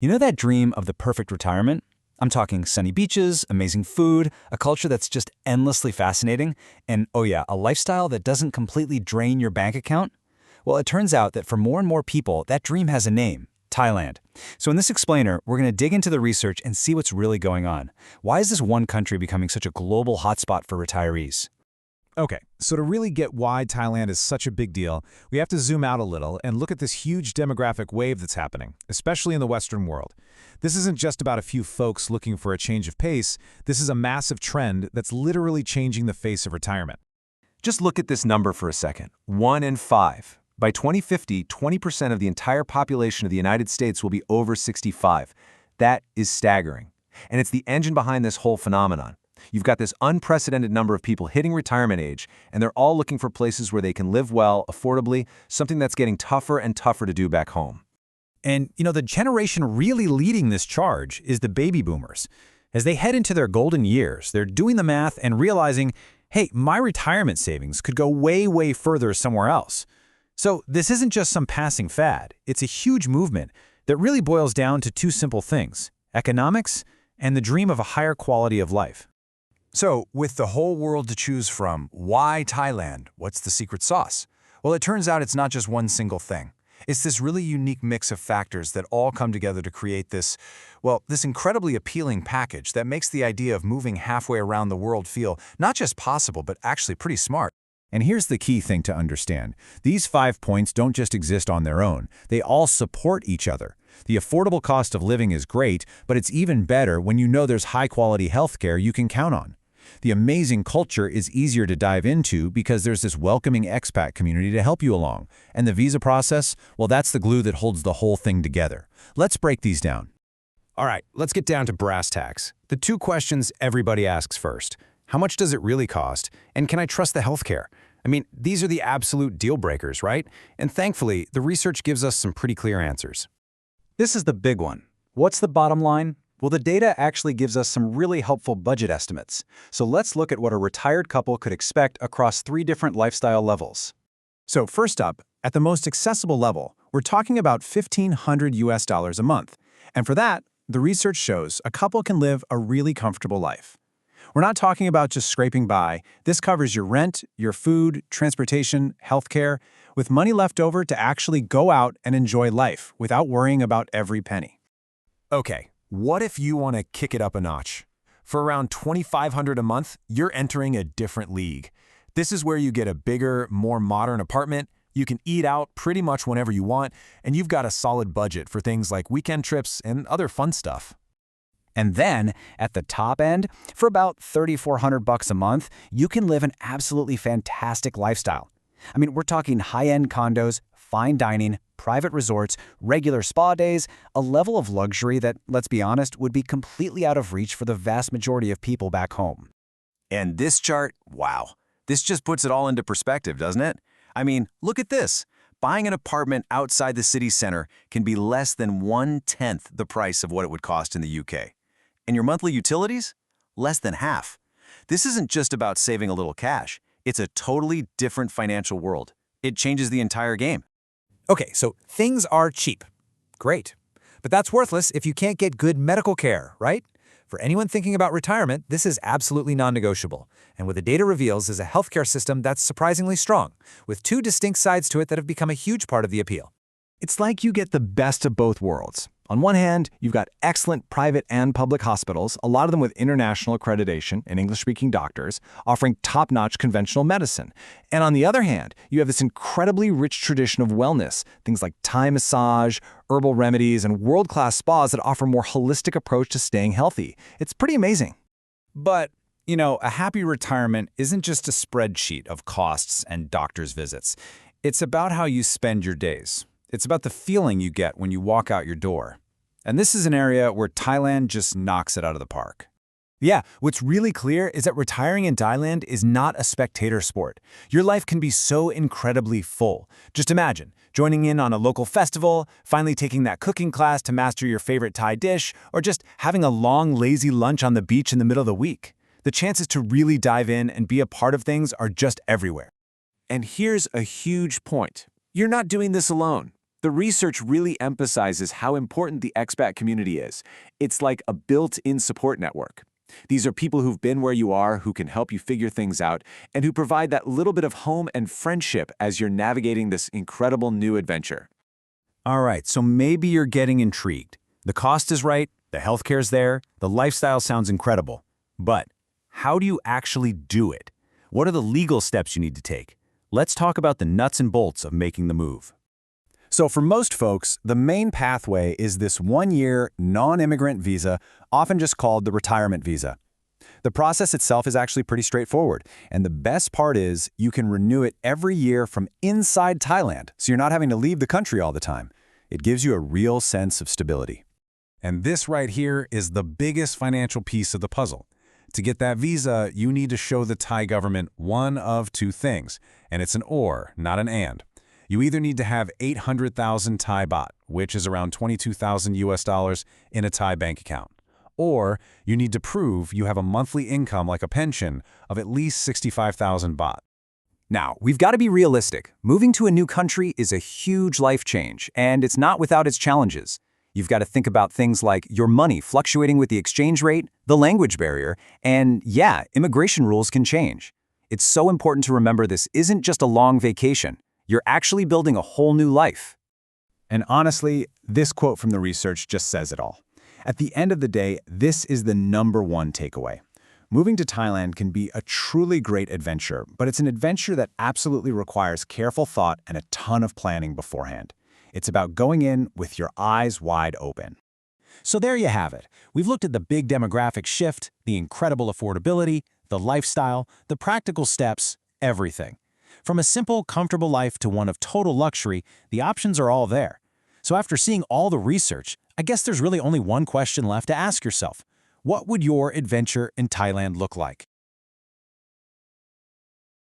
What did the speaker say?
You know that dream of the perfect retirement? I'm talking sunny beaches, amazing food, a culture that's just endlessly fascinating, and oh yeah, a lifestyle that doesn't completely drain your bank account? Well, it turns out that for more and more people, that dream has a name: Thailand. So in this explainer, we're going to dig into the research and see what's really going on. Why is this one country becoming such a global hotspot for retirees? Okay, so to really get why Thailand is such a big deal, we have to zoom out a little and look at this huge demographic wave that's happening, especially in the Western world. This isn't just about a few folks looking for a change of pace. This is a massive trend that's literally changing the face of retirement. Just look at this number for a second. 1 in 5. By 2050, 20% of the entire population of the United States will be over 65. That is staggering. And it's the engine behind this whole phenomenon. You've got this unprecedented number of people hitting retirement age, and they're all looking for places where they can live well, affordably, something that's getting tougher and tougher to do back home. And, the generation really leading this charge is the baby boomers. As they head into their golden years, they're doing the math and realizing, hey, my retirement savings could go way, way further somewhere else. So this isn't just some passing fad. It's a huge movement that really boils down to two simple things: economics and the dream of a higher quality of life. So, with the whole world to choose from, why Thailand? What's the secret sauce? Well, it turns out it's not just one single thing. It's this really unique mix of factors that all come together to create this incredibly appealing package that makes the idea of moving halfway around the world feel not just possible, but actually pretty smart. And here's the key thing to understand. These 5 points don't just exist on their own. They all support each other. The affordable cost of living is great, but it's even better when you know there's high-quality healthcare you can count on. The amazing culture is easier to dive into because there's this welcoming expat community to help you along. And the visa process, well, that's the glue that holds the whole thing together. Let's break these down. All right, let's get down to brass tacks. The two questions everybody asks first. How much does it really cost? And can I trust the healthcare? I mean, these are the absolute deal breakers, right? And thankfully, the research gives us some pretty clear answers. This is the big one. What's the bottom line? Well, the data actually gives us some really helpful budget estimates. So let's look at what a retired couple could expect across 3 different lifestyle levels. So first up, at the most accessible level, we're talking about $1,500 a month. And for that, the research shows a couple can live a really comfortable life. We're not talking about just scraping by. This covers your rent, your food, transportation, healthcare, with money left over to actually go out and enjoy life without worrying about every penny. Okay, what if you want to kick it up a notch? For around $2,500 a month, you're entering a different league. This is where you get a bigger, more modern apartment, you can eat out pretty much whenever you want, and you've got a solid budget for things like weekend trips and other fun stuff. And then, at the top end, for about $3,400 a month, you can live an absolutely fantastic lifestyle. I mean, we're talking high-end condos, fine dining, private resorts, regular spa days, a level of luxury that, let's be honest, would be completely out of reach for the vast majority of people back home. And this chart, wow, this just puts it all into perspective, doesn't it? I mean, look at this. Buying an apartment outside the city center can be less than 1/10 the price of what it would cost in the UK. And your monthly utilities? Less than half. This isn't just about saving a little cash. It's a totally different financial world. It changes the entire game. Okay, so things are cheap. Great. But that's worthless if you can't get good medical care, right? For anyone thinking about retirement, this is absolutely non-negotiable. And what the data reveals is a healthcare system that's surprisingly strong, with 2 distinct sides to it that have become a huge part of the appeal. It's like you get the best of both worlds. On one hand, you've got excellent private and public hospitals, a lot of them with international accreditation and English-speaking doctors, offering top-notch conventional medicine. And on the other hand, you have this incredibly rich tradition of wellness, things like Thai massage, herbal remedies, and world-class spas that offer a more holistic approach to staying healthy. It's pretty amazing. But, a happy retirement isn't just a spreadsheet of costs and doctor's visits. It's about how you spend your days. It's about the feeling you get when you walk out your door. And this is an area where Thailand just knocks it out of the park. Yeah, what's really clear is that retiring in Thailand is not a spectator sport. Your life can be so incredibly full. Just imagine joining in on a local festival, finally taking that cooking class to master your favorite Thai dish, or just having a long, lazy lunch on the beach in the middle of the week. The chances to really dive in and be a part of things are just everywhere. And here's a huge point. You're not doing this alone. The research really emphasizes how important the expat community is. It's like a built-in support network. These are people who've been where you are, who can help you figure things out, and who provide that little bit of home and friendship as you're navigating this incredible new adventure. All right, so maybe you're getting intrigued. The cost is right, the healthcare's there, the lifestyle sounds incredible. But how do you actually do it? What are the legal steps you need to take? Let's talk about the nuts and bolts of making the move. So for most folks, the main pathway is this one-year non-immigrant visa, often just called the retirement visa. The process itself is actually pretty straightforward, and the best part is you can renew it every year from inside Thailand, so you're not having to leave the country all the time. It gives you a real sense of stability. And this right here is the biggest financial piece of the puzzle. To get that visa, you need to show the Thai government one of two things, and it's an or, not an and. You either need to have 800,000 Thai baht, which is around 22,000 US dollars, in a Thai bank account. Or you need to prove you have a monthly income like a pension of at least 65,000 baht. Now, we've got to be realistic. Moving to a new country is a huge life change, and it's not without its challenges. You've got to think about things like your money fluctuating with the exchange rate, the language barrier, and yeah, immigration rules can change. It's so important to remember this isn't just a long vacation. You're actually building a whole new life. And honestly, this quote from the research just says it all. At the end of the day, this is the #1 takeaway. Moving to Thailand can be a truly great adventure, but it's an adventure that absolutely requires careful thought and a ton of planning beforehand. It's about going in with your eyes wide open. So there you have it. We've looked at the big demographic shift, the incredible affordability, the lifestyle, the practical steps, everything. From a simple, comfortable life to one of total luxury, the options are all there. So after seeing all the research, I guess there's really only one question left to ask yourself. What would your adventure in Thailand look like?